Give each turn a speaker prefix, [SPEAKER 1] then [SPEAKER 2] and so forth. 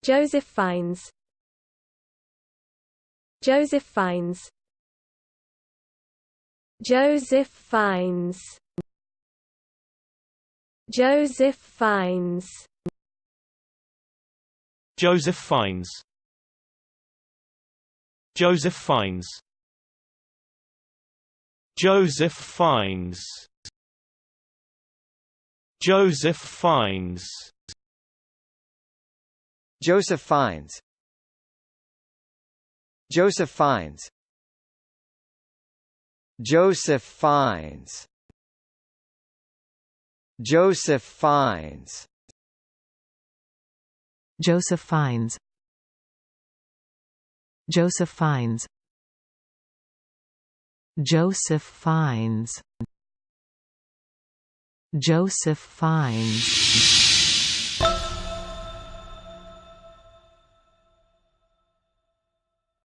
[SPEAKER 1] Joseph Fiennes. Joseph Fiennes. Joseph Fiennes. Joseph Fiennes.
[SPEAKER 2] Joseph Fiennes. Joseph Fiennes. Joseph Fiennes. Joseph Fiennes.
[SPEAKER 3] Joseph Fiennes. Joseph Fiennes. Joseph Fiennes. Joseph Fiennes.
[SPEAKER 4] Joseph Fiennes. Joseph Fiennes. Joseph Fiennes. Joseph Fiennes.